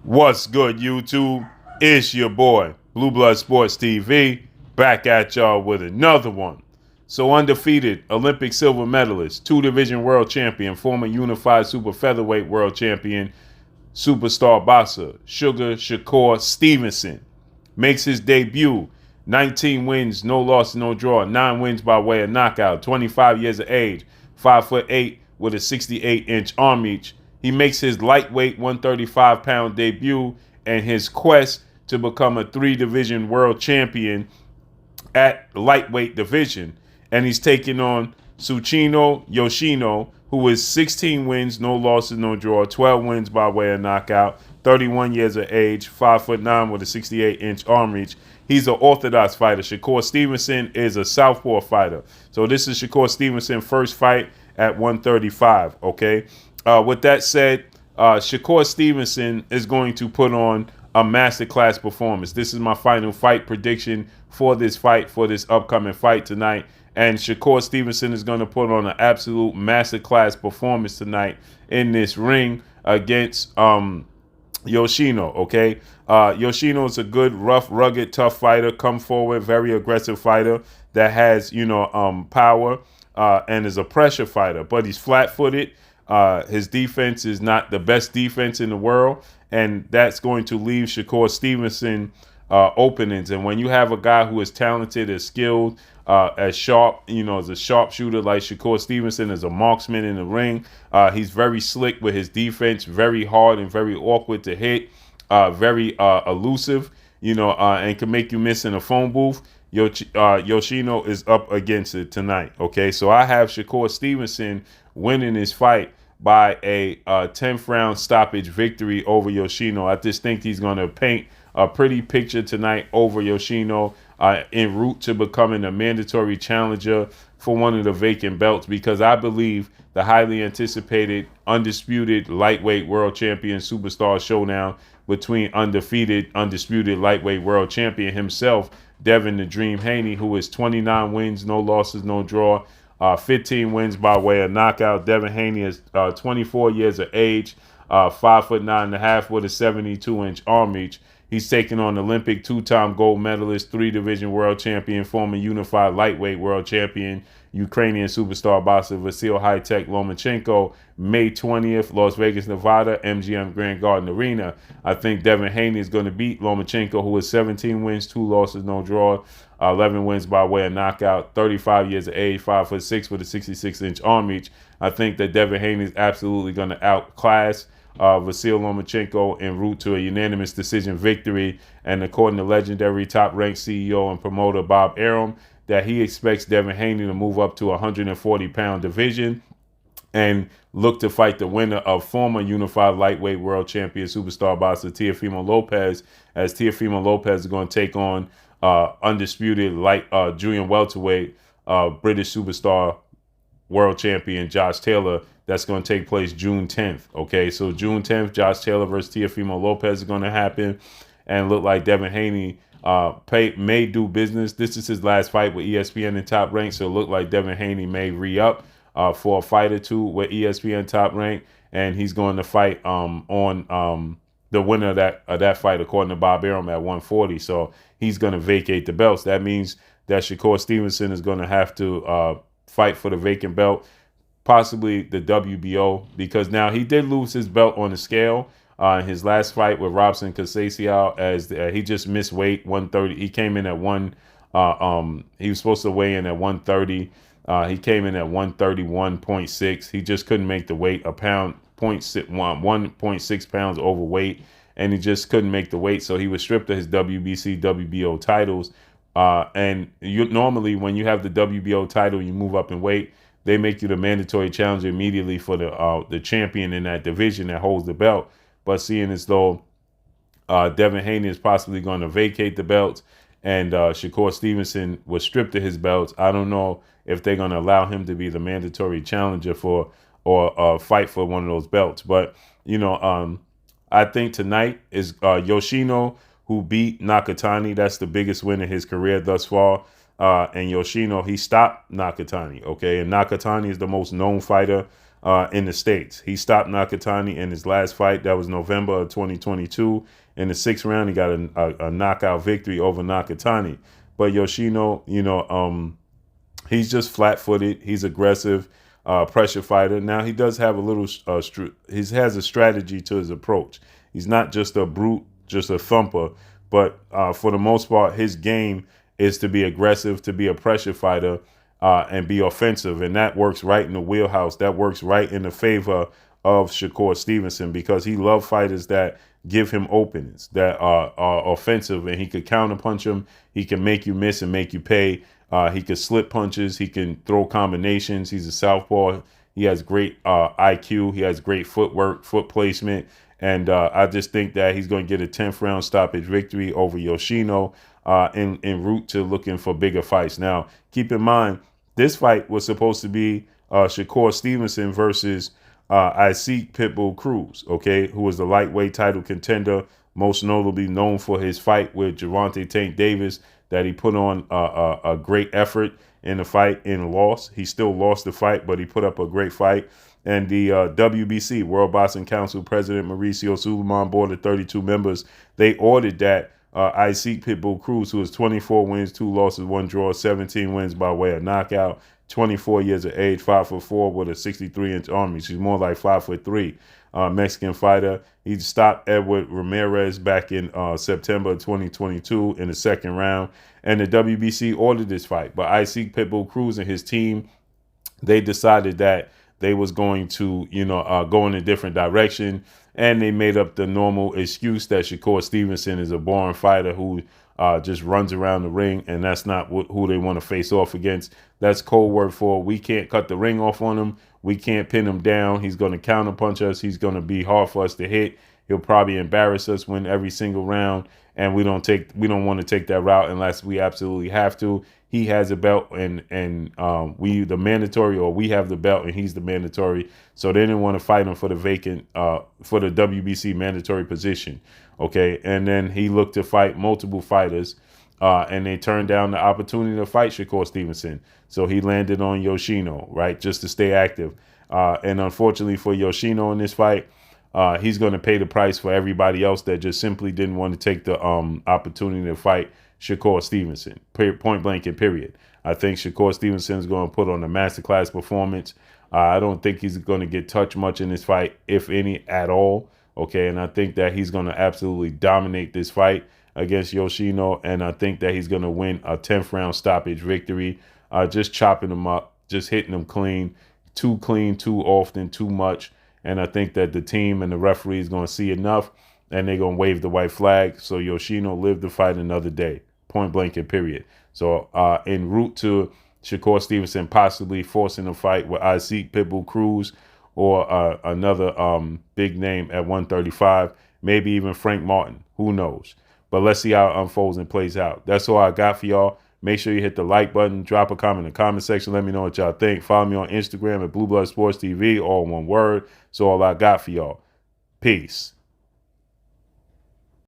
What's good, YouTube? It's your boy, Blue Blood Sports TV, back at y'all with another one. So undefeated Olympic silver medalist, two-division world champion, former unified super featherweight world champion, superstar boxer, Shakur Stevenson, makes his debut. 19 wins, no loss, no draw, 9 wins by way of knockout, 25 years of age, 5'8" with a 68-inch arm reach. He makes his lightweight 135-pound debut and his quest to become a 3-division world champion at lightweight division. And he's taking on Yoshino, who is 16 wins, no losses, no draw, 12 wins by way of knockout, 31 years of age, 5'9" with a 68-inch arm reach. He's an orthodox fighter. Shakur Stevenson is a southpaw fighter. So this is Shakur Stevenson's first fight at 135, okay? With that said, Shakur Stevenson is going to put on a masterclass performance. This is my final fight prediction for this fight, for this upcoming fight tonight. And Shakur Stevenson is going to put on an absolute masterclass performance tonight in this ring against Yoshino, okay? Yoshino is a good, rough, rugged, tough fighter, come forward, very aggressive fighter that has, power and is a pressure fighter. But he's flat-footed. His defense is not the best defense in the world, and that's going to leave Shakur Stevenson openings. And when you have a guy who is talented, as skilled, as sharp, as a sharpshooter like Shakur Stevenson, as a marksman in the ring, he's very slick with his defense, very hard and very awkward to hit, very elusive, and can make you miss in a phone booth. Yoshino is up against it tonight, okay? So I have Shakur Stevenson winning this fight by a 10th round stoppage victory over Yoshino. I just think he's going to paint a pretty picture tonight over Yoshino en route to becoming a mandatory challenger for one of the vacant belts, because I believe the highly anticipated, undisputed lightweight world champion superstar showdown between undisputed lightweight world champion himself, Devin the Dream Haney, who is 29 wins, no losses, no draw, 15 wins by way of knockout. Devin Haney is 24 years of age, 5'9.5" with a 72-inch arm reach. He's taking on Olympic two-time gold medalist, 3-division world champion, former unified lightweight world champion, Ukrainian superstar boxer Vasyl High-Tech Lomachenko, May 20th, Las Vegas, Nevada, MGM Grand Garden Arena. I think Devin Haney is going to beat Lomachenko, who is 17 wins, 2 losses, no draw, 11 wins by way of knockout, 35 years of age, 5'6" with a 66-inch arm reach. I think that Devin Haney is absolutely going to outclass Vasyl Lomachenko en route to a unanimous decision victory. And according to legendary top-ranked CEO and promoter Bob Arum, that he expects Devin Haney to move up to 140-pound division and look to fight the winner of former unified lightweight world champion superstar boxer Teofimo Lopez, as Teofimo Lopez is going to take on undisputed junior welterweight British superstar world champion Josh Taylor. That's going to take place June 10th. Okay, so June 10th, Josh Taylor versus Teofimo Lopez is going to happen, and look like Devin Haney may do business. This is his last fight with ESPN in Top Rank, so it looked like Devin Haney may re-up for a fight or two with ESPN Top Rank, and he's going to fight on the winner of that fight, according to Bob Arum, at 140. So he's going to vacate the belts. That means that Shakur Stevenson is going to have to fight for the vacant belt, possibly the WBO, because now he did lose his belt on the scale in his last fight with Robson Conceição, as he just missed weight, 130. He came in at he was supposed to weigh in at 130. He came in at 131.6. He just couldn't make the weight, a pound, 1.6 pounds overweight, and he just couldn't make the weight. So he was stripped of his WBC, WBO titles. And normally when you have the WBO title, you move up in weight, they make you the mandatory challenger immediately for the champion in that division that holds the belt. But seeing as though Devin Haney is possibly going to vacate the belts and Shakur Stevenson was stripped of his belts, I don't know if they're going to allow him to be the mandatory challenger or fight for one of those belts. But, I think tonight is Yoshino, who beat Nakatani. That's the biggest win in his career thus far. And Yoshino, he stopped Nakatani, okay? And Nakatani is the most known fighter in the States. He stopped Nakatani in his last fight. That was November of 2022. In the 6th round, he got a knockout victory over Nakatani. But Yoshino, he's just flat-footed. He's aggressive, pressure fighter. Now he does have a little. He has a strategy to his approach. He's not just a brute, just a thumper. But for the most part, his game is to be aggressive, to be a pressure fighter, and be offensive, and that works right in the wheelhouse. That works right in the favor of Shakur Stevenson because he loves fighters that give him openings, that are offensive, and he could counterpunch him. He can make you miss and make you pay. He can slip punches. He can throw combinations. He's a southpaw. He has great IQ. He has great footwork, foot placement. And I just think that he's going to get a 10th round stoppage victory over Yoshino en route to looking for bigger fights. Now, keep in mind, this fight was supposed to be Shakur Stevenson versus Isaac Pitbull Cruz, okay, who was the lightweight title contender, most notably known for his fight with Gervonta Tank Davis, that he put on a great effort in the fight and lost. He still lost the fight, but he put up a great fight. And the WBC, World Boxing Council President Mauricio Suleiman, board of 32 members, they ordered that Isaac Pitbull Cruz, who has 24 wins, 2 losses, 1 draw, 17 wins by way of knockout, 24 years of age, 5'4" with a 63-inch arm. She's more like 5'3", Mexican fighter. He stopped Edward Ramirez back in September 2022 in the 2nd round. And the WBC ordered this fight. But Isaac Pitbull Cruz and his team, they decided that they was going to, go in a different direction. And they made up the normal excuse that Shakur Stevenson is a boring fighter who just runs around the ring, and that's not who they want to face off against. That's code word for we can't cut the ring off on him. We can't pin him down. He's going to counterpunch us. He's going to be hard for us to hit. He'll probably embarrass us, win every single round, and we don't want to take that route unless we absolutely have to. He has a belt, and we the mandatory, or we have the belt, and he's the mandatory. So they didn't want to fight him for the vacant, for the WBC mandatory position. Okay, and then he looked to fight multiple fighters, and they turned down the opportunity to fight Shakur Stevenson. So he landed on Yoshino, right, just to stay active. And unfortunately for Yoshino in this fight, he's going to pay the price for everybody else that just simply didn't want to take the opportunity to fight Shakur Stevenson, point blank and period. I think Shakur Stevenson is going to put on a masterclass performance. I don't think he's going to get touched much in this fight, if any at all. Okay, and I think that he's going to absolutely dominate this fight against Yoshino, and I think that he's going to win a 10th round stoppage victory, just chopping him up, just hitting him clean, too often, too much. And I think that the team and the referee is going to see enough, and they're going to wave the white flag. So Yoshino lived to fight another day, point blank and period. So en route to Shakur Stevenson possibly forcing a fight with Isaac Pitbull Cruz or another big name at 135, maybe even Frank Martin. Who knows? But let's see how it unfolds and plays out. That's all I got for y'all. Make sure you hit the like button, drop a comment in the comment section. Let me know what y'all think. Follow me on Instagram at Blue Blood Sports TV, all one word. So all I got for y'all. Peace.